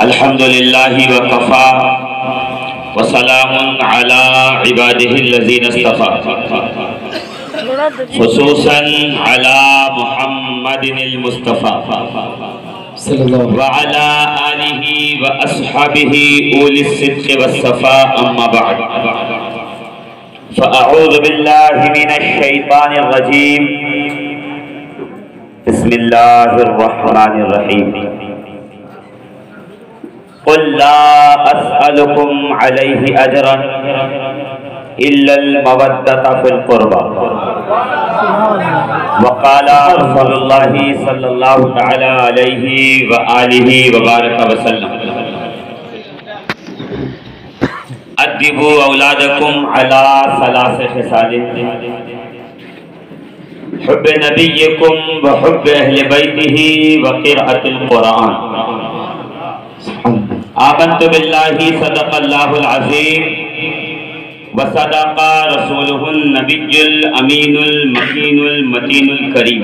الحمدللہ وکفا وسلام علی عبادہ الذین اصطفى خصوصا علی محمد المصطفى وعلى آلہ واصحابہ اولی الصدق والصفاء اما بعد فاعوذ باللہ من الشیطان الرجیم بسم اللہ الرحمن الرحیم قل لا اسألكم علیہ اجرا الا المودۃ فی القربى وقال رسول اللہ صلی اللہ تعالی علیہ وآلہ وبارک وسلم ادبوا اولادکم علی ثلاث خصال حب نبیکم وحب اہل بیتہ وقراءۃ القرآن آمنت باللہ صدق اللہ العظیم وصدق رسولہ النبی الامین المکین المتین الکریم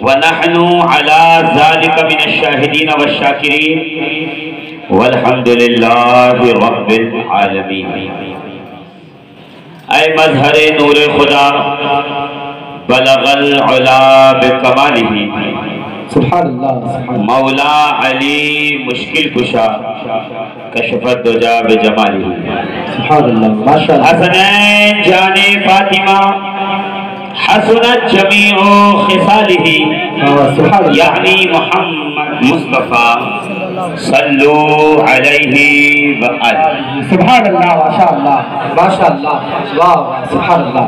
ونحن علی ذلک من الشاہدین والشاکرین والحمدللہ رب العالمین۔ اے مظہر نور خدا بلغ العلا بکمالہ سبحان اللہ مولا علی مشکل کشا کشف الدجا بجمالہ سبحان اللہ ماشاءاللہ۔ حسنین جان فاطمہ حسنت جمیع خصالہ یعنی محمد مصطفیٰ صلو علیہ وآلہ۔ سبحان اللہ ماشاءاللہ ماشاءاللہ واہ سبحان اللہ۔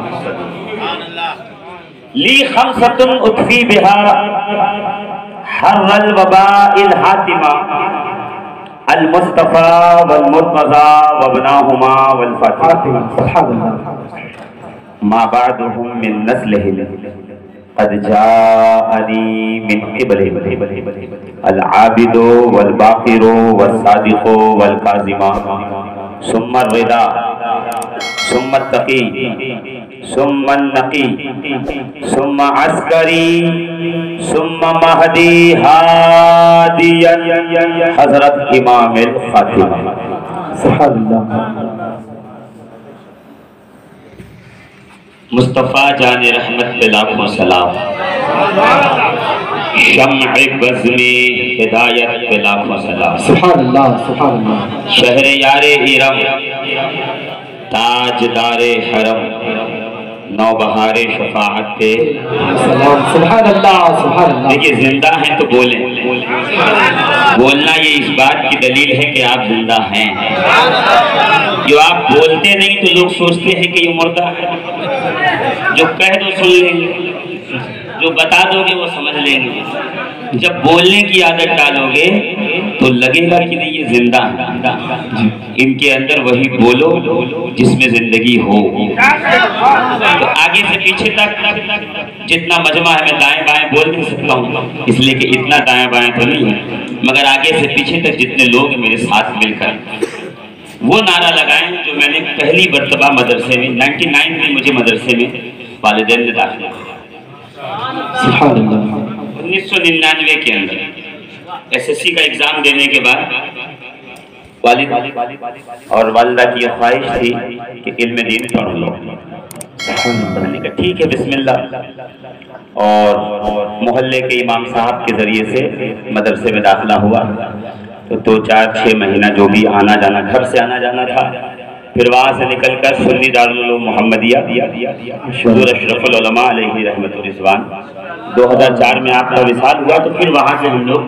لی خمسۃ اطفی بہا حر الوباء الحاتمہ المصطفیٰ والمرتضیٰ وابناہما والفاتحہ سبحان اللہ۔ ما بعدهم من نسلہ قد جاءنی من قبلہ العابد والباقر والصادق والکاظم ثم الرضا ثم التقی ثم النقی ثم عسکری ثم مہدی ہادیا حضرت امام الخاتمہ سبحان اللہ۔ مصطفیٰ جان رحمت پہ لاکھوں سلام، شمع بزم ہدایت پہ لاکھوں سلام، سبحان اللہ سبحان اللہ۔ شہر یار ارم تاجدار حرم نوبہار شفاعت پہ سلام سبحان اللہ سبحان اللہ۔ دیکھیں زندہ ہیں تو بولیں، بولنا یہ اس بات کی دلیل ہے کہ آپ زندہ ہیں۔ جو آپ بولتے نہیں تو لوگ سوچتے ہیں کہ یہ مردہ ہے، جو کہہ دو سن لیں گے، جو بتا دو گے وہ سمجھ لیں گے، جب بولنے کی عادت ڈالو گے تو لگے گا کہ نہیں یہ زندہ ہے۔ ان کے اندر وہی بولو جس میں زندگی ہو۔ تو آگے سے پیچھے تک جتنا مجمع ہے میں دائیں بائیں بول نہیں سکتا ہوں اس لیے کہ اتنا دائیں بائیں تو نہیں ہے، مگر آگے سے پیچھے تک جتنے لوگ ہیں میرے ساتھ مل کر وہ نعرہ لگائیں جو میں نے پہلی مرتبہ مدرسے میں 99 میں مجھے مدرسے میں والدین نے داخل کیا، سبحان اللہ۔ 1999 کے اندر SSC کا ایگزام دینے کے بعد والد اور والدہ کی خواہش تھی کہ علم دین پڑھ لو۔ میں نے کہا ٹھیک ہے بسم اللہ، اور محلے کے امام صاحب کے ذریعے سے مدرسے میں داخلہ ہوا۔ تو 2-4-6 مہینہ جو بھی آنا جانا گھر سے آنا جانا تھا، پھر وہاں سے نکل کر سنی دارالعلوم محمدیہ حضور اشرف العلماء علیہ رحمت الرضوان 2004 میں آپ کا وصال ہوا، تو پھر وہاں سے ہم لوگ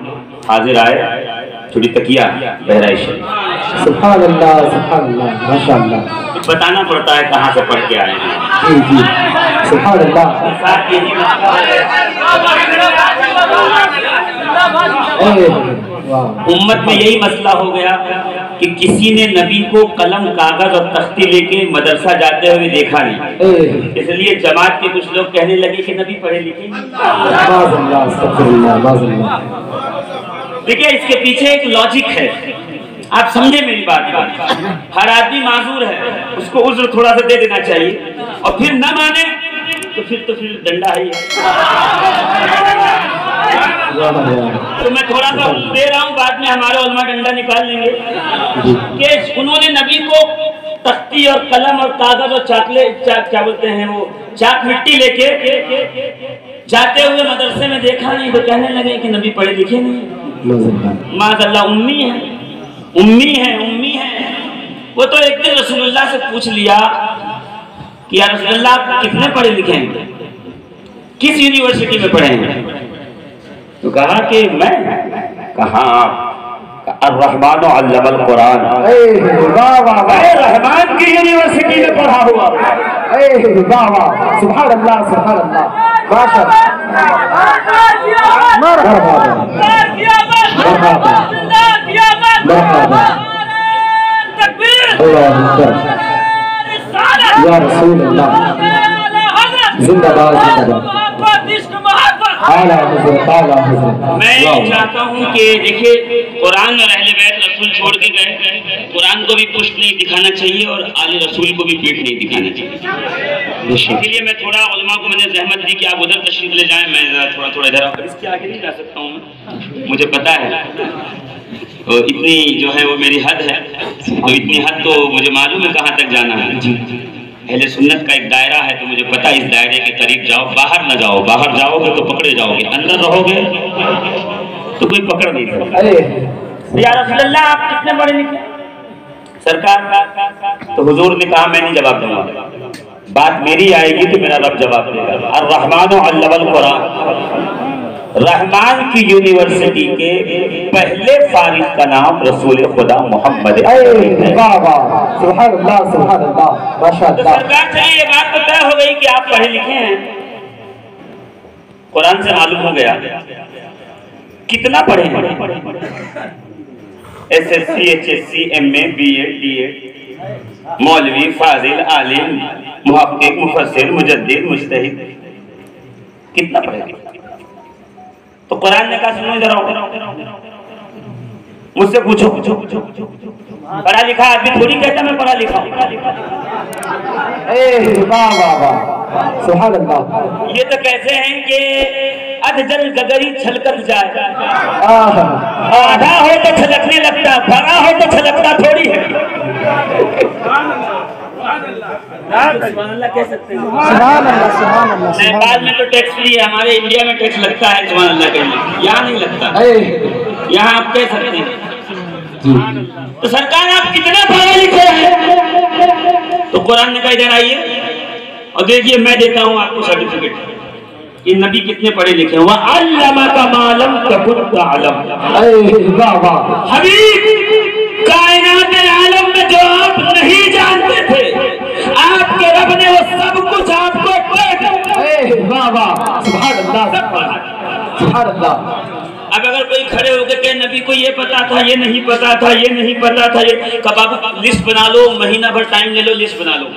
حاضر آئے چھوٹی تکیہ بہرائش۔ سبحان اللہ سبحان اللہ ماشاءاللہ۔ بتانا پڑتا ہے کہاں سے پڑھ کے آئے ہیں۔ جی جی سبحان اللہ۔ امت میں یہی مسئلہ ہو گیا کہ کسی نے نبی کو قلم کاغذ اور تختی لے کے مدرسہ جاتے ہوئے دیکھا نہیں، اس لیے جماعت کے کچھ لوگ کہنے لگے کہ نبی پڑھے لکھے۔ دیکھیں اس کے پیچھے ایک لاجک ہے، آپ سمجھے میری بات۔ ہر آدمی معذور ہے، اس کو عذر تھوڑا سا دے دینا چاہیے، اور پھر نہ مانے تو پھر ڈنڈا ہے. تو میں تھوڑا سا دے رہا ہوں, بعد میں ہمارے علماء ڈنڈا نکال لیں گے کہ انہوں نے نبی کو تختی اور قلم اور کاغذ اور چاکلیٹ کیا بولتے ہیں وہ چاک مٹی لے کے جاتے ہوئے مدرسے میں دیکھا نہیں تو کہنے لگے کہ نبی پڑھے لکھے نہیں, معاذ اللہ امی ہے. وہ تو ایک دن رسول اللہ سے پوچھ لیا کہ یا رسول اللہ آپ کتنے پڑھے لکھے ہیں, کس یونیورسٹی میں پڑھے ہیں؟ تو کہا کہ میں, کہا الرحمن علم القرآن, رحمان کی یونیورسٹی میں پڑھا ہوا. سبحان اللہ سبحان اللہ, یا رسول اللہ, زندہ باد زندہ باد. میں چاہتا ہوں کہ دیکھیے قرآن اور اہل بیت رسول چھوڑ کے گئے, قرآن کو بھی پشت نہیں دکھانا چاہیے اور آل رسول کو بھی پیٹ نہیں دکھانا چاہیے. اسی لیے میں تھوڑا علماء کو میں نے زحمت دی کہ آپ ادھر تشریف لے جائیں, میں تھوڑا ادھر اس کے آگے نہیں جا سکتا ہوں, مجھے پتا ہے اتنی جو ہے وہ میری حد ہے, تو اتنی حد تو مجھے معلوم ہے کہاں تک جانا ہے. اہل سنت کا ایک دائرہ ہے تو مجھے پتا اس دائرے کے قریب جاؤ, باہر نہ جاؤ, باہر جاؤ گے تو پکڑے جاؤ گے, اندر رہو گے تو کوئی پکڑ نہیں سکتا. یا رسول اللہ آپ کتنے پڑھے لکھے سرکار؟ تو حضور نے کہا میں نہیں جواب دوں گا, بات میری آئے گی تو میرا رب جواب دے گا. الرحمن علم القرآن, رحمان کی یونیورسٹی کے پہلے فارغ کا نام رسول خدا محمد. سبحان اللہ سبحان اللہ, ماشاء اللہ. سرکار چلیے یہ بات تو طے ہو گئی کہ آپ پڑھے لکھے ہیں, قرآن سے معلوم ہو گیا کتنا پڑھے ہیں, S S C, H S C, M A, B Ed, D Ed, مولوی, فاضل, عالم, محقق, مفسر, مجدد, مجتہد, کتنا پڑھے ہیں؟ تو قرآن نے کہا سنو ذرا, مجھ سے پوچھو پڑھا لکھا آدمی تھوڑی کہتا میں پڑھا لکھا ہوں. سبحان اللہ. یہ تو کیسے ہیں کہ ادجل گگری چھلکت جائے, آدھا ہو تو چھلکنے لگتا, بھرا ہو تو چھلکتا تھوڑی ہے. سبحان اللہ کہہ سکتے ہیں. نیپال میں تو ٹیکس فری ہے, ہمارے انڈیا میں ٹیکس لگتا ہے سبحان اللہ کہنے, یہاں نہیں لگتا, یہاں آپ کہہ سکتے ہیں. تو سرکار آپ کتنے پڑھے لکھے ہیں؟ تو قرآن نے کہا ادھر آئیے اور دیکھیے میں دیتا ہوں آپ کو سرٹیفکیٹ کہ نبی کتنے پڑھے لکھے ہیں. وَعَلَّمَكَ مَا لَمْ تَكُنْ تَعْلَمْ, حبیب کائنات عالم میں جو آپ نہیں جانتے تھے آپ کے رب نے وہ سب کچھ آپ کو سبحان اللہ سبحان اللہ. اب اگر کوئی کھڑے ہو کے کہ نبی کو یہ پتا تھا, یہ نہیں پتا تھا, یہ نہیں پتا تھا, یہ کب آپ لسٹ بنا لو, مہینہ بھر ٹائم لے لو, لسٹ بنا لو.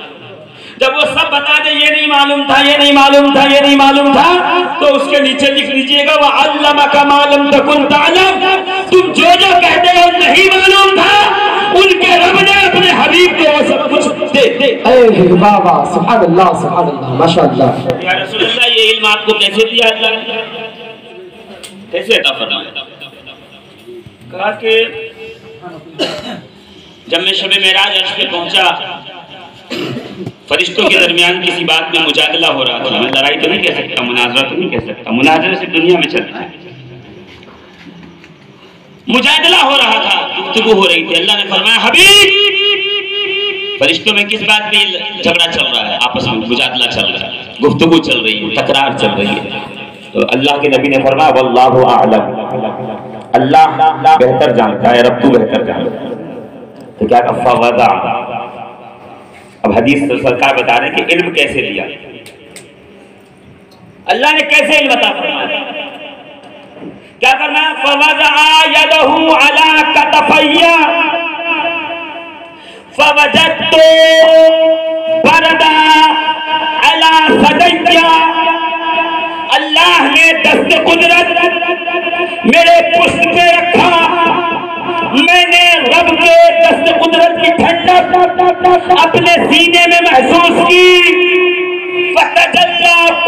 جب وہ سب بتا دے یہ نہیں معلوم تھا, یہ نہیں معلوم تھا, یہ نہیں معلوم تھا, تو اس کے نیچے لکھ لیجئے گا وَعَلَّمَكَ مَا لَمْ تَكُنْ تَعْلَمْ. تم جو کہتے ہو نہیں معلوم تھا ان کے رب نے اپنے حبیب کو وہ سب کچھ دے. بابا سبحان اللہ سبحان اللہ, ماشاء اللہ. یا رسول اللہ یہ علم آپ کو کیسے دیا اللہ نے, کیسے عطا فرمایا؟ کہا کہ جب میں شب معراج عرش پہ پہنچا فرشتوں کے درمیان کسی بات میں مجادلہ ہو رہا تھا. میں لڑائی تو نہیں کہہ سکتا, مناظرہ تو نہیں کہہ سکتا, مناظرے سے دنیا میں چلتا ہے. مجادلہ ہو رہا تھا, گفتگو ہو رہی تھی. اللہ نے فرمایا حبیب فرشتوں میں کس بات پہ جھگڑا چل رہا ہے, آپس میں مجادلہ چل رہا ہے, گفتگو چل رہی ہے, تکرار چل رہی ہے. تو اللہ کے نبی نے فرمایا واللہ اعلم, اللہ بہتر جانتا ہے, رب تو بہتر جانتا ہے. تو کیا کہ فوضع, اب حدیث سرکار بتا رہے ہیں کہ علم کیسے لیا, اللہ نے کیسے علم عطا فرمایا. کیا کرنا, فوضع یدہ علی کتفیہ فوجدت بردا علی صدیہ. اللہ نے دست قدرت میرے پشت پہ رکھا, میں نے رب کے دست قدرت کی ٹھنڈک اپنے سینے میں محسوس کی. فتجلی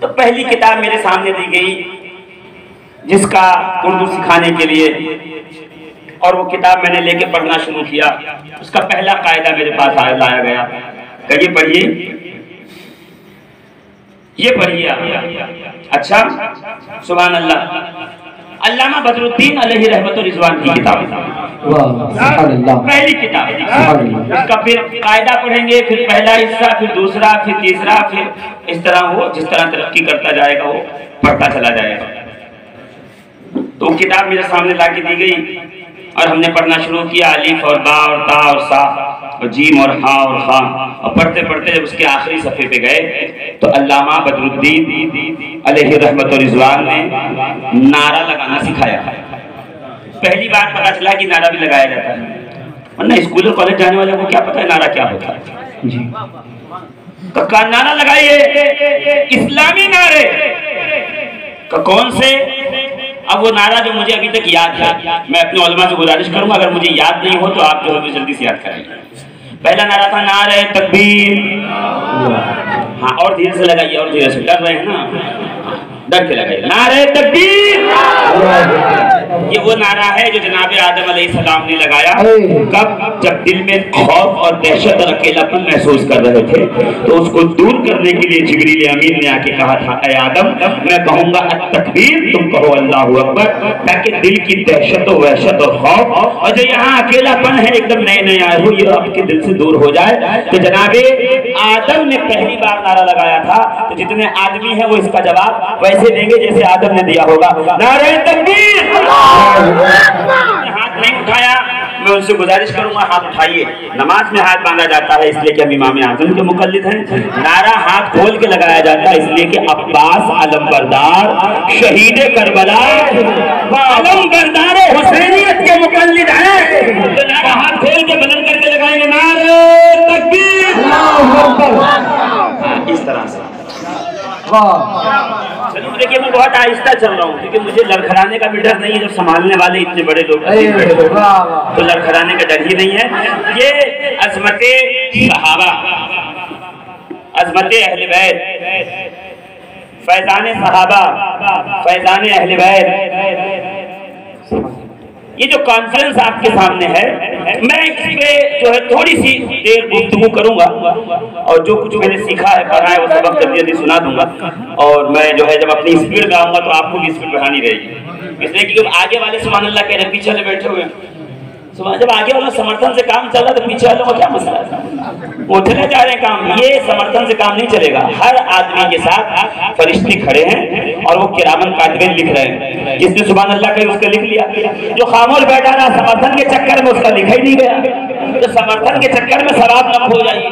تو پہلی کتاب میرے سامنے دی گئی جس کا اردو سکھانے کے لیے، اور وہ کتاب میں نے لے کے پڑھنا شروع کیا۔ اس کا پہلا قاعدہ میرے پاس لایا گیا کہ یہ پڑھیے، یہ پڑھیے آپ۔ اچھا، سبحان اللہ، علامہ بدر الدین علیہ رحمت و رضوان کی کتاب، پہلی کتاب۔ اس کا پھر قاعدہ پڑھیں گے، پھر پہلا حصہ، پھر دوسرا، پھر تیسرا، پھر اس طرح وہ جس طرح ترقی کرتا جائے گا وہ پڑھتا چلا جائے گا۔ تو کتاب میرے سامنے لا کے دی گئی اور ہم نے پڑھنا شروع کیا، الف اور با اور تا اور سا اور جیم اور ہا اور خا، اور پڑھتے پڑھتے جب اس کے آخری صفحے پہ گئے تو علامہ بدر الدین علیہ رحمت و رضوان نے نعرہ لگانا سکھایا۔ پہلی بار پتا چلا کہ نعرہ بھی لگایا جاتا ہے، ورنہ اسکول اور کالج جانے والوں کو کیا پتا ہے نعرہ کیا ہوتا ہے۔ جی نعرہ لگائیے، اسلامی نعرے کون سے؟ اب وہ نعرہ جو مجھے ابھی تک یاد ہے، میں اپنے علماء سے گزارش کروں گا اگر مجھے یاد نہیں ہو تو آپ جو ہے جلدی سے یاد کریں۔ پہلا نعرہ تھا نعرہ تکبیر، ہاں اور دھیرے سے لگائیے، اور دھیرے سے، ڈر رہے ہیں نا، ڈر کے لگائیے، نعرہ تکبیر۔ یہ وہ نعرہ ہے جو جناب آدم علیہ السلام نے لگایا، کب؟ جب دل میں خوف اور دہشت اور اکیلا پن محسوس کر رہے تھے، تو اس کو دور کرنے کے لیے جبریل امین نے آ کے کہا تھا، اے آدم میں کہوں گا التکبیر، تم کہو اللہ اکبر، تاکہ دل کی دہشت و وحشت اور خوف اور جو یہاں اکیلا پن ہے ایک دم نئے نئے آئے ہو، یہ آپ کے دل سے دور ہو جائے۔ تو جناب آدم نے پہلی بار نعرہ لگایا تھا، تو جتنے آدمی ہیں وہ اس کا جواب ویسے دیں گے جیسے آدم نے دیا ہوگا، نعرہ تکبیر۔ ہاتھ نہیں اٹھایا، میں ان سے گزارش کروں گا ہاتھ اٹھائیے۔ نماز میں ہاتھ باندھا جاتا ہے اس لیے کہ ہم امام اعظم کے مقلد ہیں، نعرہ ہاتھ کھول کے لگایا جاتا ہے اس لیے کہ عباس علم بردار شہید کربلا علم بردار حسینیت کے مقلد ہیں، تو نعرہ ہاتھ کھول کے بلند کر کے لگائیں گے، نعرہ تکبیر، اس طرح سے۔ چلو دیکھیے میں بہت آہستہ چل رہا ہوں کیونکہ مجھے لڑکھڑانے کا بھی ڈر نہیں ہے، جب سنبھالنے والے اتنے بڑے لوگ تو لڑکھڑانے کا ڈر ہی نہیں ہے۔ یہ عظمت صحابہ، عظمت اہل بیت، فیضان صحابہ، فیضان اہل بیت، یہ جو کانفرنس آپ کے سامنے ہے، میں اس پہ جو ہے تھوڑی سی دیر گفتگو کروں گا اور جو کچھ میں نے سیکھا ہے پڑھا ہے وہ سبق جلدی جلدی سنا دوں گا، اور میں جو ہے جب اپنی اسپیڈ میں آؤں گا تو آپ کو بھی اسپیڈ بڑھانی رہے گی، اس لیے کہ آگے والے سبحان اللہ کہہ رہے پیچھے والے بیٹھے ہوئے ہیں، جب آگے والا سمرتھن سے کام چل رہا ہے تو پیچھے والوں کا کیا مسئلہ ہے؟ وہ چلے جا رہے ہیں کام، یہ سمرتھن سے کام نہیں چلے گا۔ ہر آدمی کے ساتھ فرشتے کھڑے ہیں اور وہ کرامن کاتبین لکھ رہے ہیں، جس نے سبحان اللہ کہی اس کا لکھ لیا، جو خاموش بیٹھا رہا سمرتھن کے چکر میں اس کا لکھا ہی نہیں گیا، تو سمرتھن کے چکر میں ثواب نہ کھو جائیے،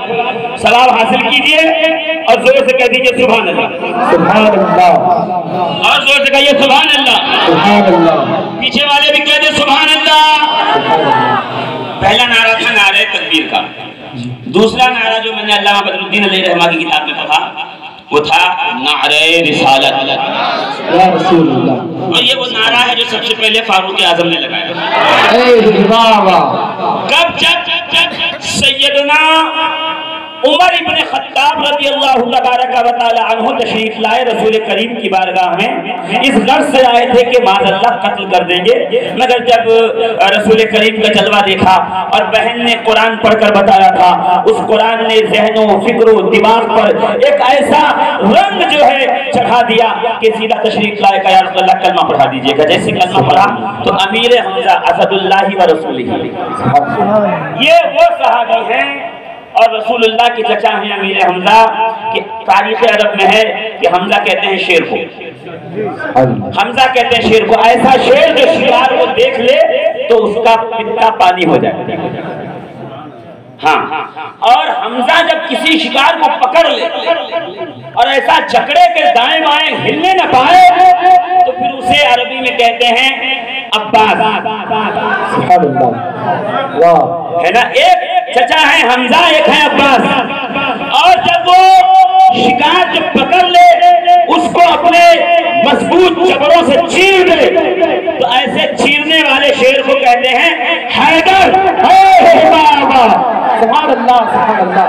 ثواب حاصل کیجئے اور زور سے کہہ دیجئے سبحان اللہ، سبحان اللہ، اور زور سے کہیے سبحان اللہ، سبحان اللہ، پیچھے والے بھی کہہ دیں سبحان اللہ۔ پہلا نعرہ تھا نعرہ تکبیر کا۔ دوسرا نعرہ جو میں نے علامہ بدر الدین علیہ رحمہ کی کتاب میں پڑھا وہ تھا نعرہ رسالت، یا رسول اللہ، اور یہ وہ نعرہ ہے جو سب سے پہلے فاروق اعظم نے لگایا۔ کب؟ جب سیدنا عمر ابن خطاب رضی اللہ تبارک و تعالی عنہ تشریف لائے رسول کریم کی بارگاہ میں، اس غرض سے آئے تھے کہ معاذ اللہ قتل کر دیں گے، مگر جب رسول کریم کا جلوہ دیکھا اور بہن نے قرآن پڑھ کر بتایا تھا، اس قرآن نے ذہن و فکر و دماغ پر ایک ایسا رنگ جو ہے چڑھا دیا کہ سیدھا تشریف لائے کہ یا رسول اللہ کلمہ پڑھا دیجیے گا۔ جیسے کلمہ پڑھا تو امیر حمزہ اسد اللہ و رسولہ، یہ وہ صحابی ہیں اور رسول اللہ کی چچا ہیں امیر حمزہ، کہ تاریخ عرب میں ہے کہ حمزہ کہتے ہیں شیر کو، حمزہ کہتے ہیں شیر کو، ایسا شیر جو شکار کو دیکھ لے تو اس کا پتا پانی ہو جائے، ہاں، اور حمزہ جب کسی شکار کو پکڑ لے اور ایسا جکڑے کے دائیں بائیں ہلنے نہ پائے تو پھر اسے عربی میں کہتے ہیں عباس، ہے نا، ایک چچا ہے حمزہ، ایک ہے عباس، اور جب وہ شکار جب پکڑ لے اس کو اپنے مضبوط جبڑوں سے چیر دے تو ایسے چیرنے والے شیر کو کہتے ہیں حیدر، سبحان اللہ، سبحان اللہ،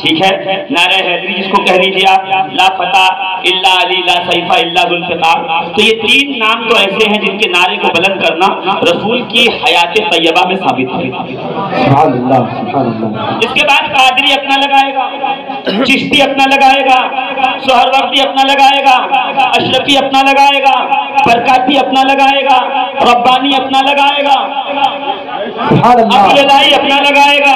ٹھیک ہے، نعرہ حیدری جس کو کہہ دیجیے آپ، لا فتح الا علی لا سیف الا ذوالفقار۔ تو یہ تین نام تو ایسے ہیں جن کے نعرے کو بلند کرنا رسول کی حیات طیبہ میں ثابت ہے۔ سبحان اللہ سبحان اللہ۔ اس کے بعد قادری اپنا لگائے گا، چشتی اپنا لگائے گا، سہروردی اپنا لگائے گا، اشرفی اپنا لگائے گا، برکاتی اپنا لگائے گا، ربانی اپنا لگائے گا، سبحان اللہ، ابوالعلائی اپنا لگائے گا،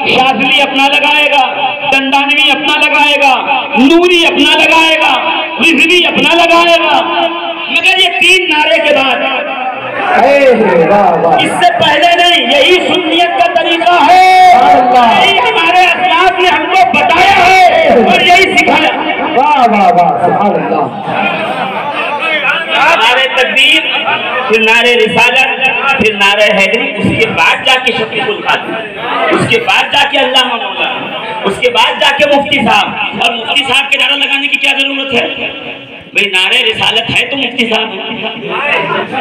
شاذلی اپنا لگائے گا، دندانوی اپنا لگائے گا، نوری اپنا لگائے گا، رضوی اپنا لگائے گا۔ مگر یہ تین نعرے کے بعد اس سے پہلے نہیں، یہی سنیت کا طریقہ ہے، یہی ہمارے اسلاف نے ہم کو بتایا ہے اور یہی سکھایا۔ واہ واہ واہ سبحان اللہ۔ نعرہ تکبیر، پھر نعرہ رسالت، پھر نعرہ حیدری، اس کے بعد جا کے شفیق القادری، اس کے بعد جا کے علامہ مولانا، اس کے بعد جا کے مفتی صاحب۔ اور مفتی صاحب کے نعرہ لگانے کی کیا ضرورت ہے بھئی؟ نعرہ رسالت ہے تو مفتی صاحب ہے،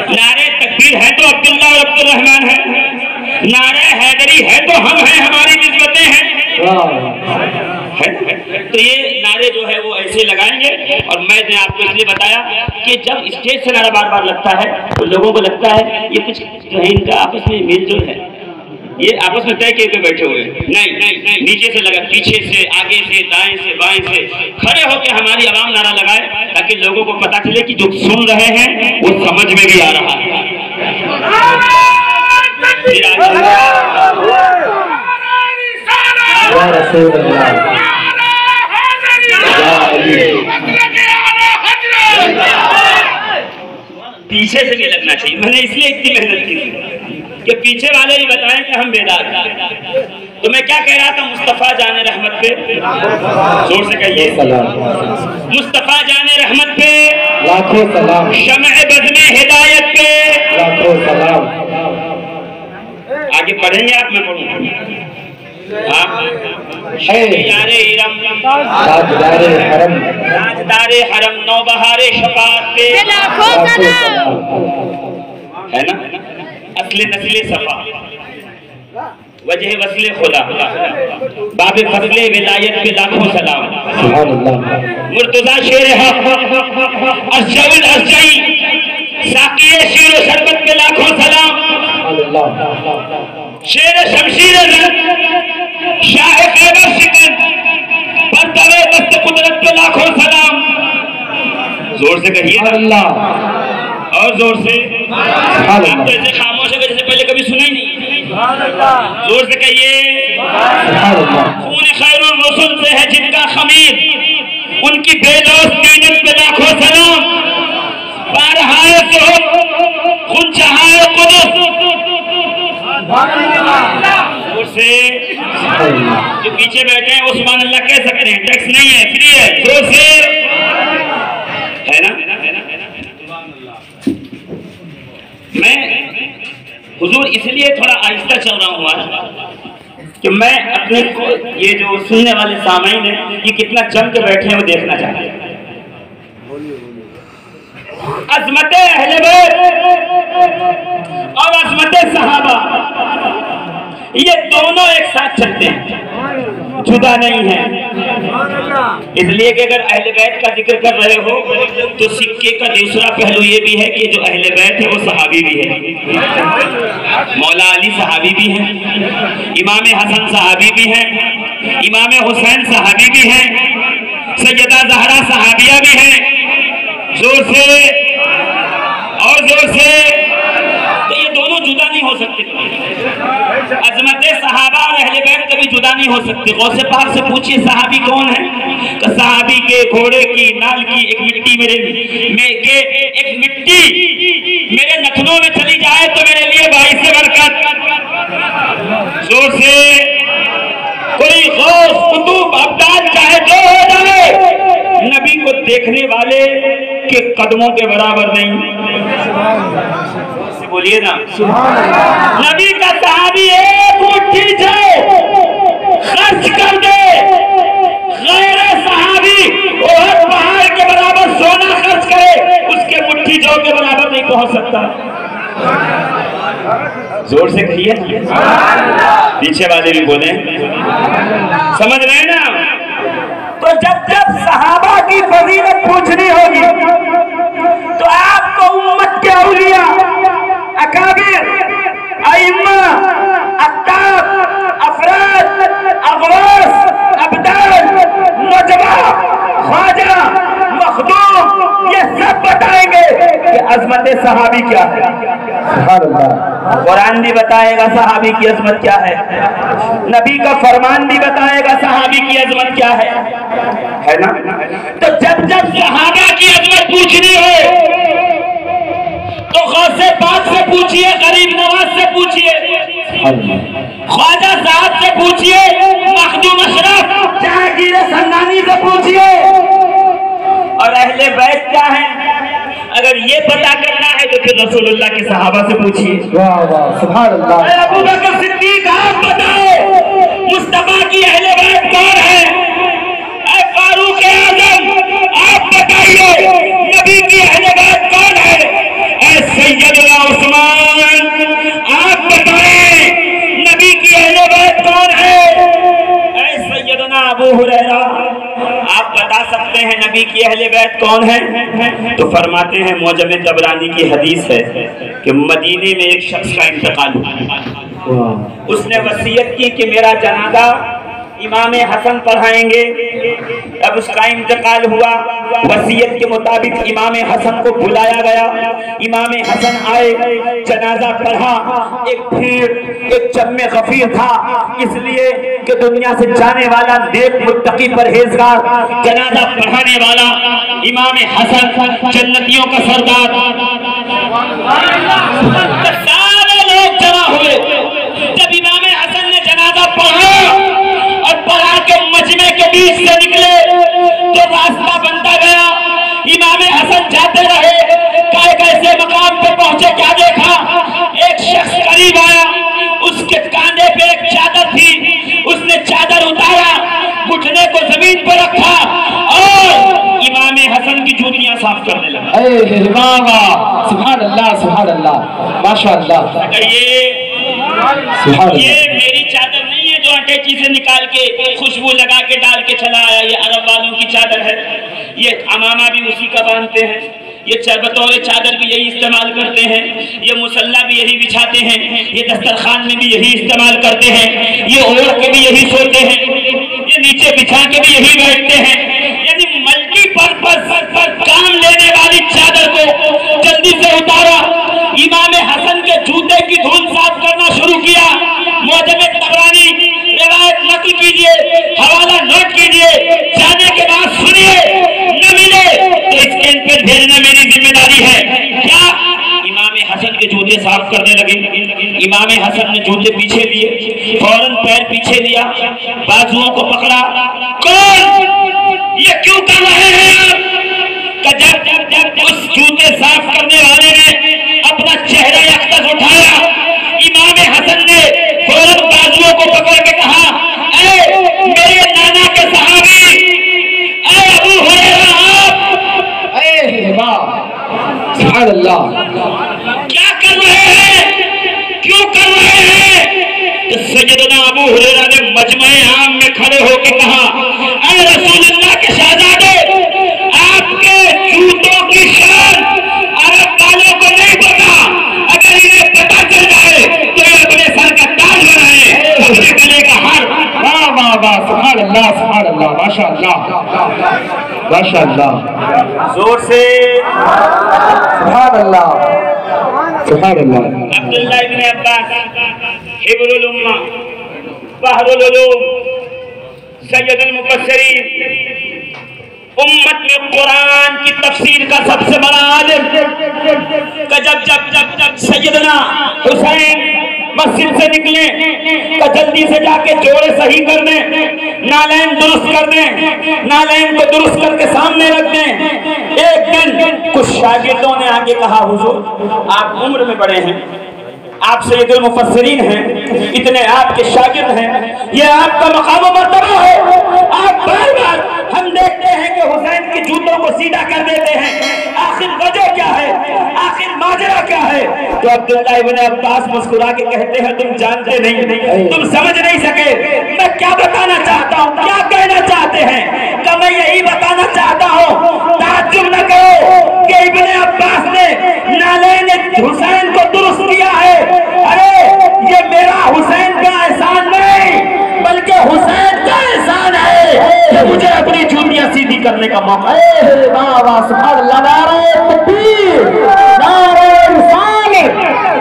نعرہ تکبیر ہے تو عبداللہ اور عبد الرحمن ہے، نعرہ حیدری ہے تو ہم ہیں، ہماری نسبتیں ہیں۔ تو یہ نعرے جو ہے وہ ایسے لگائیں گے۔ اور میں نے آپ کو اس لیے بتایا کہ جب اسٹیج سے نعرہ بار بار لگتا ہے تو لوگوں کو لگتا ہے یہ کچھ جو ہے ان کا آپس میں میل جول ہے، یہ آپس میں طے کر کے بیٹھے ہوئے۔ نہیں، نیچے سے لگا، پیچھے سے، آگے سے، دائیں سے، بائیں سے کھڑے ہو کے ہماری عوام نعرہ لگائے تاکہ لوگوں کو پتا چلے کہ جو سن رہے ہیں وہ سمجھ میں بھی آ رہا ہے۔ یا رسول اللہ، پیچھے سے بھی لگنا چاہیے۔ میں نے اس لیے اتنی محنت کی تھی کہ پیچھے والے بھی بتائیں کہ ہم بیدار ہیں۔ تو میں کیا کہہ رہا تھا؟ مصطفیٰ جان رحمت پہ زور سے کہیے، مصطفیٰ جان رحمت پہ لاکھوں سلام، شمع بزم ہدایت پہ لاکھوں سلام۔ آگے پڑھیں گے آپ، میں پڑھوں شہریار ارم، تاجدار حرم، تاجدار حرم، نوبہار شفاعت پہ ہے نا، اصل نسل صفا، وجہ وصل خدا، باب فضل ولایت پہ لاکھوں سلام۔ سبحان اللہ، مرتضی شیر حق، ارجع الارجعی، ساقی شیر و شربت پہ لاکھوں سلام۔ سبحان اللہ، شیر شمشیر زن، شاہ خیبر شکن، پردوے دست قدرت پہ لاکھوں سلام۔ زور سے کہیے سبحان اللہ، اور زور سے۔ سبحان آپ اللہ، تو ایسے خاموش ہے جیسے پہلے کبھی سنا ہی نہیں۔ زور سے کہیے، سبحان اللہ، خون خیر الرسل سے ہے جن کا خمیر، ان کی بے لوث دینت پہ لاکھوں سلام۔ بارہائے صحب، خون چہائے قدس، زور سے۔ سبحان اللہ، جو پیچھے بیٹھے ہیں وہ سبحان اللہ کہہ سکتے ہیں، ٹیکس نہیں ہے، فری ہے، زور سے ہے نا۔ میں حضور اس لیے تھوڑا آہستہ چل رہا ہوں آج کہ میں اپنے کو یہ جو سننے والے سامعین ہیں یہ کتنا جم کے بیٹھے ہیں وہ دیکھنا چاہتے ہیں۔ عظمت اہل بیت اور عظمت صحابہ یہ دونوں ایک ساتھ چلتے ہیں، جدا نہیں ہیں۔ اس لیے کہ اگر اہل بیت کا ذکر کر رہے ہو تو سکے کا دوسرا پہلو یہ بھی ہے کہ جو اہل بیت ہے وہ صحابی بھی ہے۔ مولا علی صحابی بھی ہیں، امام حسن صحابی بھی ہیں، امام حسین صحابی بھی ہیں، سیدہ زہرا صحابیہ بھی ہیں۔ زور سے اور زور سے، تو یہ دونوں جدا نہیں ہو سکتے۔ عظمت صحابہ اور اہل بیت کبھی جدا نہیں ہو سکتے۔ غوث پاک سے پوچھئے صحابی کون ہے؟ کہ صحابی کے گھوڑے کی نال کی ایک مٹی ایک مٹی میرے نتنوں میں چلی جائے تو میرے لیے باعث برکت۔ زور سے، کوئی غوث قطب ابدال چاہے جو ہو جائے نبی کو دیکھنے والے کے قدموں کے برابر نہیں۔ بولیے نا، نبی کا صحابی ایک مٹھی سے خرچ کر دے، غیر صحابی احد پہاڑ کے برابر سونا خرچ کرے اس کے مٹھی جو کے برابر نہیں پہنچ سکتا۔ زور سے کہیے نا۔ پیچھے والے بھی بولیں، سمجھ رہے ہیں نا؟ تو جب صحابہ کی فضیلت پوچھنی ہوگی تو آپ کو امت کے اولیاء، اکابر، ائمہ، اقطاب، افراد، اغواث، ابدال، نجبہ، خواجہ، مخدوم، یہ سب بتائیں گے کہ عظمت صحابی کیا ہے۔ سبحان اللہ۔ قرآن بھی بتائے گا صحابی کی عظمت کیا ہے، نبی کا فرمان بھی بتائے گا صحابی کی عظمت کیا ہے نا؟ تو جب صحابہ کی عظمت پوچھنی ہو تو غوث پاک سے پوچھئے، غریب نواز سے پوچھئے، خواجہ صاحب سے پوچھئے، مخدوم اشرف جہانگیر سندانی سے پوچھئے، اور اہل بیت کیا ہیں؟ اگر یہ پتہ کرنا ہے تو پھر رسول اللہ کے صحابہ سے پوچھئے۔ واہ واہ سبحان اللہ۔ اے ابو بکر صدیق آپ بتائیں مصطفیٰ کی اہل بیت کون ہے؟ اے فاروق اعظم آپ بتائیے نبی کی اہل بیت کون ہے؟ اے سیدنا عثمان آپ بتائیں نبی کی اہل بیت کون ہے؟ اے سیدنا ابو ہریرہ آپ بتا سکتے ہیں نبی کی اہل بیت کون ہے؟ تو فرماتے ہیں معجم طبرانی کی حدیث ہے کہ مدینے میں ایک شخص کا انتقال ہوا، اس نے وصیت کی کہ میرا جنازہ امام حسن پڑھائیں گے۔ اب اس کا انتقال ہوا، وصیت کے مطابق امام حسن کو بلایا گیا، امام حسن آئے، جنازہ پڑھا۔ ایک بھیڑ، ایک جم غفیر تھا، اس لیے کہ دنیا سے جانے والا نیک متقی پرہیزگار، جنازہ پڑھانے والا امام حسن جنتیوں کا سردار۔ سارے لوگ جمع ہوئے، جب امام حسن نے جنازہ پڑھا اور پڑھا کے مجمع کے بیچ سے نکلے تو راستہ بنتا گیا، امام حسن جاتے رہے، ایک ایسے مقام پہ پہنچے، کیا دیکھا؟ ایک شخص قریب آیا، اس کے کاندھے پہ ایک چادر تھی، اس نے چادر اتارا، گھٹنے کو زمین پہ رکھا اور امام حسن کی جوتیاں صاف کرنے لگا۔ اے واہ سبحان اللہ سبحان اللہ ماشاء اللہ۔ یہ میری چادر نہیں ہے جو اٹیچی سے نکال کے خوشبو لگا کے ڈال کے چلا آیا، یہ عرب والوں کی چادر ہے، یہ امامہ بھی اسی کا باندھتے ہیں، یہ بطور چادر بھی یہی استعمال کرتے ہیں، یہ مصلی بھی یہی بچھاتے ہیں، یہ دسترخوان میں بھی یہی استعمال کرتے ہیں، یہ اوڑھ کے بھی یہی سوتے ہیں، یہ نیچے بچھا کے بھی یہی بیٹھتے ہیں۔ یعنی ملٹی پرپز کام لینے والی چادر کو جلدی سے اتارا، امام حسن کے جوتے کی دھول صاف کرنا شروع کیا۔ معجم طبرانی روایت نقل کیجئے، حوالہ نوٹ کیجئے، جانے کے بعد سنیے، نہ ملے تو اسکین پہ بھیجنا میری ذمہ داری ہے۔ کیا؟ امام حسن کے جوتے صاف کرنے لگے، امام حسن نے جوتے پیچھے لیے، فوراً پیر پیچھے لیا، بازوؤں کو پکڑا، کون؟ یہ کیوں کر رہے ہیں آپ؟ جب اس جوتے صاف کرنے والے نے اپنا چہرہ یکدس اٹھایا، امام حسن نے فوراً بازوؤں کو پکڑ کے کہا، اے میرے نانا کے صحابی، اے ابو ہریرہ آپ، اے واہ سبحان اللہ، کیا کر رہے ہیں؟ کیوں کر رہے ہیں؟ تو سیدنا ابو ہریرہ نے مجمع عام میں کھڑے ہو کے کہا، اے رسول اللہ کے شہزادے، آپ کے جوتوں کی شان عرب والوں کو نہیں پتا، اگر انہیں پتا چل جائے تو یہ اپنے سر کا تاج بنائیں، اپنے گلے کا ہار۔ واہ واہ واہ سبحان اللہ ماشاء اللہ ماشاء اللہ، زور سے سبحان اللہ سبحان اللہ۔ عبداللہ ابن عباس حبر الامہ، بحر العلوم، سید المفسرین، امت میں قرآن کی تفسیر کا سب سے بڑا عالم، کہ جب سیدنا حسین مسجد سے نکلے تو جلدی سے جا کے جوڑے صحیح کر دیں، نالین درست کر دیں، نالین کو درست کر کے سامنے رکھ دیں۔ ایک دن کچھ شاگردوں نے آگے کہا، حضور آپ عمر میں بڑے ہیں، آپ سید المفسرین ہیں، اتنے آپ کے شاگرد ہیں، یہ آپ کا مقام و مرتبہ ہے، آپ بار بار ہم دیکھتے ہیں کہ حسین کے جوتوں کو سیدھا کر دیتے ہیں، آخر وجہ کیا ہے، آخر ماجرا کیا ہے؟ تو عبداللہ ابن عباس مسکرا کے کہتے ہیں تم جانتے نہیں، تم سمجھ نہیں سکے میں کیا بتانا چاہتا ہوں، کیا کہنا چاہتے ہیں، کہ میں یہی بتانا چاہتا ہوں تعجب نہ کرو کہ ابن عباس نے نالین حسین کو درست کیا ہے۔ ارے یہ میرا حسین کا احسان نہیں بلکہ حسین کا احسان ہے کہ مجھے اپنی جوتیاں سیدھی کرنے کا موقع ہے۔ واہ واہ سبحان اللہ، نعرہ تکبیر، نعرہ رسالت،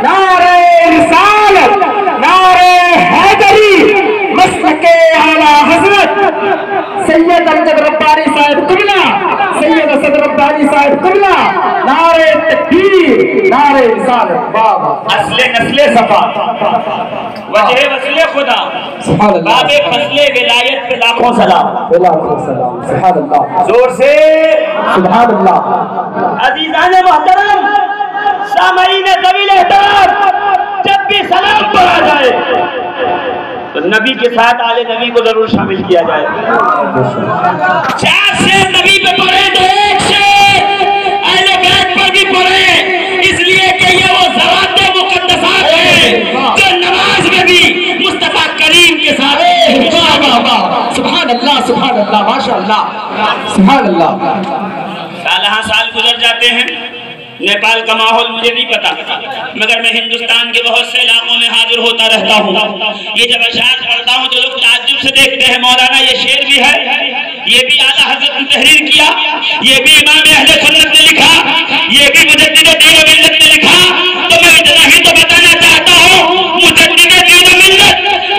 نعرہ رسالت، نعرہ حیدری، مسلک اعلی حضرت سید امجد ربانی صاحب قبلہ، سید اسد ربانی صاحب قبلہ، نعرہ تکبیر، نعرہ رسالت، واہ واہ، اصل نسل صفا، وجہ وصل خدا، سبحان اللہ، باب فصل ولایت پہ لاکھوں سلام، لاکھوں سلام، سبحان اللہ، زور سے سبحان اللہ۔ عزیزان محترم، سامعین ذویل احترام، جب بھی سلام پڑھا جائے تو نبی کے ساتھ آل نبی کو ضرور شامل کیا جائے۔ چار شیر نبی پہ پڑھے تو ایک شیر اہل بیت پر بھی پڑھے، اس لیے کہ یہ وہ ذوات مقدسات ہیں جو نماز میں بھی مصطفیٰ کریم کے ساتھ۔ واہ واہ واہ، سبحان اللہ، سبحان اللہ، ماشاء اللہ، سبحان اللہ۔ سالہ سال گزر جاتے ہیں، نیپال کا ماحول مجھے نہیں پتا، مگر میں ہندوستان کے بہت سے علاقوں میں حاضر ہوتا رہتا ہوں۔ یہ جب اشعار پڑھتا ہوں تو لوگ تعجب سے دیکھتے ہیں، مولانا یہ شعر بھی ہے، یہ بھی اعلیٰ حضرت نے تحریر کیا، یہ بھی امام اہل سنت نے لکھا، یہ بھی مجدد دین و ملت نے لکھا۔ تو میں اتنا ہی تو بتانا چاہتا ہوں، مجدد دین و ملت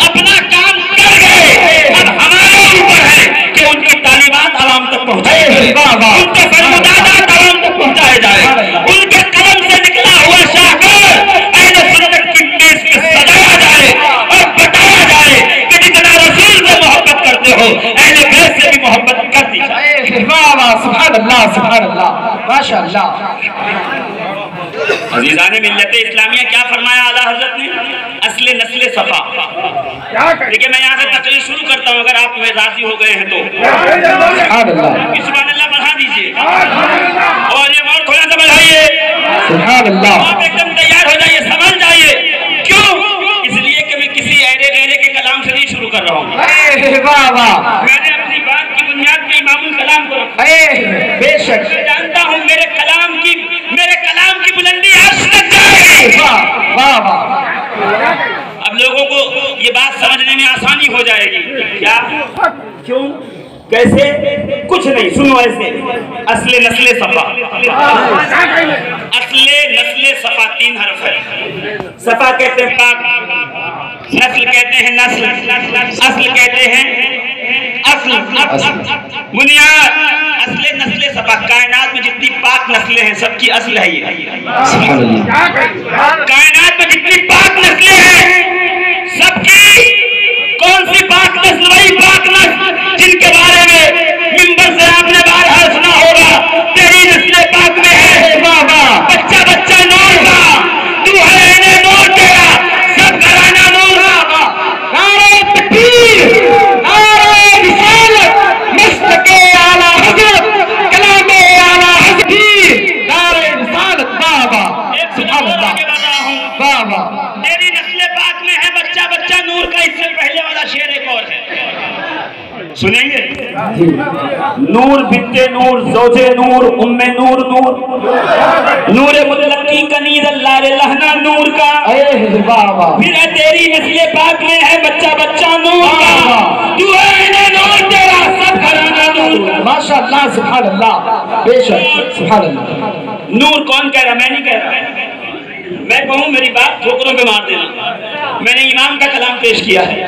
اپنا کام کر گئے، اب ہمارے اوپر ہے کہ ان کی تعلیمات عوام تک پہنچائے، ان کے فرمودات عوام تک پہنچائے جائے، ان کے قلم سے نکلا ہوا شاہکار اہل سنت کی میز پہ سجایا جائے اور بتایا جائے کہ جتنا رسول سے محبت کرتے ہو اہل بیت سے بھی محبت کر دی جائے۔ واہ واہ، سبحان اللہ، سبحان اللہ، ماشاء اللہ۔ عزیزان ملت اسلامیہ، کیا فرمایا اعلیٰ حضرت نے؟ اصل نسل صفا۔ دیکھیں میں یہاں سے تقریر شروع کرتا ہوں، اگر آپ میں راضی ہو گئے ہیں تو سبحان اللہ، سبحان اللہ بڑھا دیجئے اور یہ اور تھوڑا سا بڑھائیے، سبحان اللہ، آپ ایک دم تیار ہو جائیے، سمجھ جائیے۔ کیوں؟ اس لیے کہ میں کسی ایرے غیرے کے کلام سے نہیں شروع کر رہا ہوں، واہ واہ، میں نے اپنی بات کی بنیاد پہ امام الکلام کو رکھا۔ بے شک، میں جانتا ہوں میرے کلام کی بلندی عرش تک جائے گی۔ واہ واہ واہ، اب لوگوں کو یہ بات سمجھنے میں آسانی ہو جائے گی۔ کیا؟ کیوں؟ کیسے؟ کچھ نہیں، سنو ایسے۔ اصل نسل صفا، اصل نسل صفا 3 حرف ہے۔ صفا کہتے ہیں پاک، نسل کہتے ہیں نسل، اصل کہتے ہیں اصل، بنیاد۔ اصل نسل صفا، کائنات میں جتنی پاک نسلیں ہیں سب کی اصل ہے یہ۔ سبحان اللہ، کائنات میں جتنی پاک نسلیں ہیں سب کی کون سی پاک نسل؟ وہی پاک نسل جن کے بارے میں منبر سے آپ نے بارہا سنا ہوگا، تیری نسل پاک میں ہے بابا، بچہ بچہ نور کا، تو ہے انہیں نور تیرا، سب گھرانہ نور کا۔ نعرہ تکبیر، نعرہ رسالت، مسلک اعلی حضرت، کلام اعلی حضرت، نعرہ رسالت، واہ واہ، ایک سبحان سبحان اللہ، کے بتا ہوں، واہ واہ، تیری نسل پاک میں ہے بچہ بچہ نور کا۔ اس سے پہلے والا شعر ایک اور ہے، سنیں گے؟ نور بنت نور، زوجے نور، ام نور، نور مطلقی کنیز اللہ لہنا نور کا۔ واہ واہ، پھر ہے تیری نسل پاک میں ہے بچہ بچہ نور کا، تو ہے انہیں نور تیرا، سب گھرانہ نور کا۔ ماشاء اللہ، سبحان اللہ، بے شک، سبحان اللہ۔ نور کون کہہ رہا؟ میں نہیں کہہ رہا، میں کہوں میری بات ٹھوکروں پہ مار دینا۔ میں نے امام کا کلام پیش کیا ہے،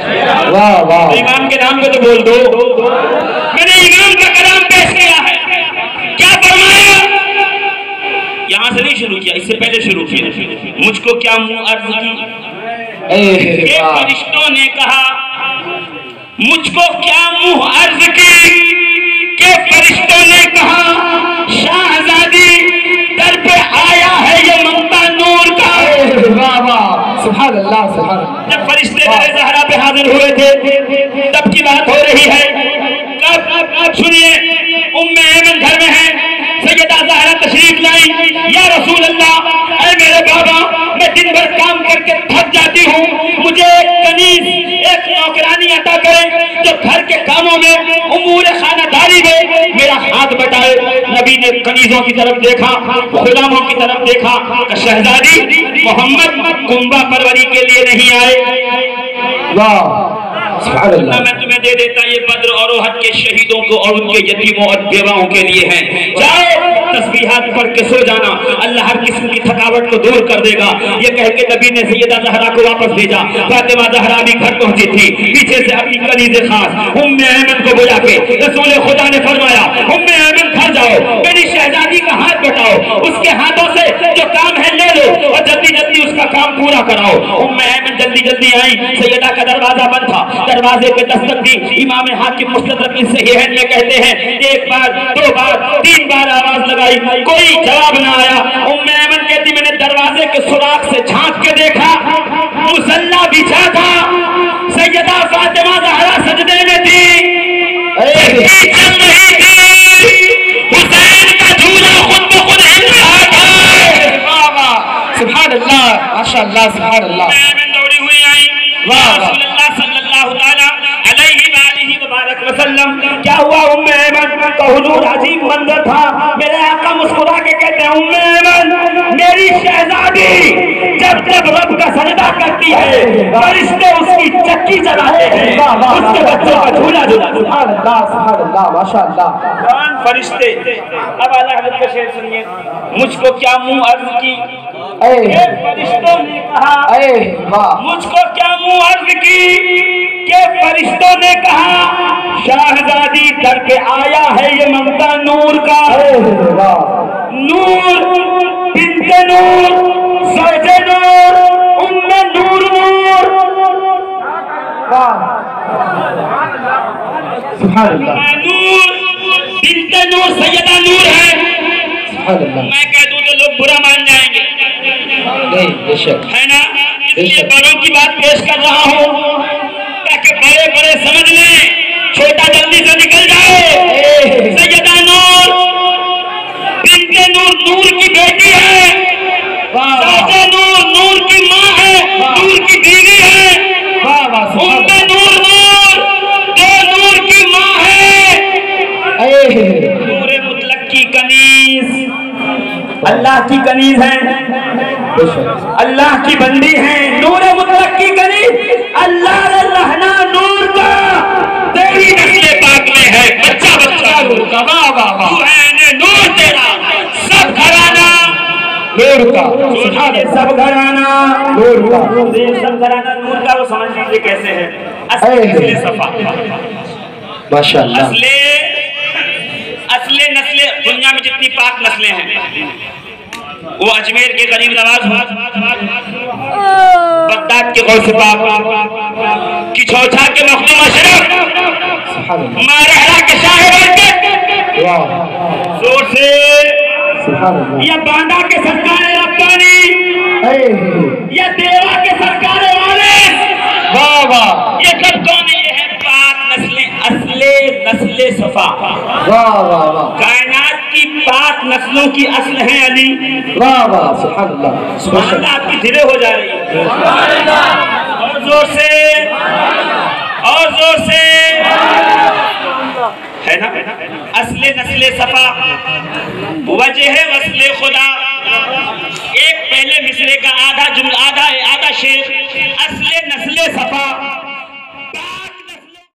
واہ واہ، امام کے نام پہ تو بول دو۔ میں نے امام کا کلام پیش کیا ہے، کیا فرمایا؟ یہاں سے نہیں شروع کیا، اس سے پہلے شروع کیا۔ مجھ کو کیا منہ عرض کی کہ فرشتوں نے کہا، مجھ کو کیا منہ عرض کی کہ فرشتوں نے کہا، شاہزادی در پہ آیا ہے یہ منبع نور کا۔ واہ واہ، سبحان اللہ، سبحان اللہ۔ جب فرشتے در زہرا پہ حاضر ہوئے تھے تب کی بات ہو رہی ہے۔ کب؟ سنیے، ام ایمن گھر میں ہے، سیدہ زہرا تشریف لائی، یا رسول اللہ، اے میرے بابا میں دن بھر کام کر کے تھک جاتی ہوں، مجھے ایک کنیز، ایک نوکرانی عطا کرے جو گھر کے کاموں میں، امور خانہ داری میں میرا ہاتھ بٹائے۔ نبی نے کنیزوں کی طرف دیکھا، غلاموں کی طرف دیکھا کہ شہزادی محمد کنبہ پروری کے لیے نہیں آئے، میں تمہیں دے دیتا، یہ بدر اور احد کے شہیدوں کو اور ان کے یتیموں اور بیواؤں کے لیے ہیں، جاؤ تسبیحات پڑھ کے سو جانا، اللہ ہر قسم کی تھکاوٹ کو دور کر دے گا۔ یہ کہہ کے نبی نے سیدہ زہرا کو واپس بھیجا۔ فاطمہ زہرا بھی گھر پہنچی تھی، پیچھے سے اپنی کنیز خاص ایمن کو بلا کے رسول خدا نے فرمایا ایمن گھر جاؤ، میری شہزادی کا ہاتھ بٹاؤ، اس کے ہاتھوں سے جو کام ہے لے لو اور جلدی جلدی اس کا کام پورا کراؤ۔ ایمن جلدی جلدی آئی، سیدہ کا دروازہ بند تھا، دروازے پہ دستک دی۔ امام حاکم مستدرک صحیحین میں کہتے ہیں ایک بار، دو بار، تین بار آواز لگائی، کوئی جواب نہ آیا۔ ایمن کہتی میں نے دروازے کے سوراخ سے جھانک کے دیکھا، مصلی بچھا تھا، سیدہ فاطمہ زہرا سجدے میں تھی، چل رہی تھی، حسین کا جھولا خود بخود ہل رہا تھا۔ سبحان اللہ، ماشاء اللہ، سبحان اللہ۔ ایمن دوڑی ہوئی آئی، رسول اللہ صلی اللہ تعالی علیہ وآلہ وبارک وسلم، کیا ہوا ایمن کا حضور عجیب منظر تھا۔ میرے آقا مسکرا کے کہتے ہیں ایمن میری شہزادی جب جب رب کا سجدہ کرتی ہے فرشتے اس کی چکی چلاتے ہیں، اس کے بچوں کا جھولا جھولا۔ سبحان اللہ، سبحان اللہ، ماشاء اللہ۔ کون فرشتے؟ اب اعلیٰ حضرت کا شعر سنیے، مجھ کو کیا منہ عرض کی، اے فرشتوں نے کہا، مجھ کو کیا منہ عرض کی کہ فرشتوں نے کہا شہزادی در پہ آیا ہے یہ ممتا نور کا، نور بنت نور زوج نور ام نور نور، سبحان اللہ، نور بنت نور سیدہ نور ہے۔ میں کہہ دوں تو لوگ برا مان جائیں گے، ہے نا؟ اس لیے بڑوں کی بات پیش کر رہا ہوں تاکہ بڑے بڑے سمجھ لیں، چھوٹا جلدی سے نکل جائے۔ سیدہ نور بنت نور، نور کی بیٹی ہے، سیدہ نور، نور کی ماں ہے، نور کی بیوی ہے، ام نور نور، دو نور کی ماں ہے، نور مطلق کی کنیز، اللہ کی کنیز ہے، اللہ کی بندی ہے، نور مطلق کی کنیز، اللہ رہنا نور کا، تیری نسل پاک میں ہے بچہ بچہ نور کا، واہ واہ واہ، تو ہے نور تیرا سب گھرانہ نور کا، سب گھرانہ نور کا، سب گھرانہ نور کا۔ وہ سمجھ لیجیے کیسے ہے، اصل صفا، ماشاء اللہ، اصل نسل دنیا میں جتنی پاک نسلیں ہیں وہ اجمیر کے غریب نواز بغداد کے غوث پاک، کچھوچا کے مخدوم اشرف، مارہرہ کے شاہ برکت، زور سے، یا باندہ کے سرکار ربانی، یا دیوا کے سرکار وارث، یہ سب کون ہے؟ یہ ہے پاک نسلیں، اصل نسل صفا، کائنات کی پاک نسلوں کی اصل ہیں علی، سبحان اللہ، سبحان اللہ، آپ کی دلیں ہو جا رہی ہے، اور زور سے، اور زور سے، ہے نا؟ اصل نسل صفا، وجہ وصل خدا۔ ایک پہلے مصرے کا آدھا شعر، اصل نسل صفا،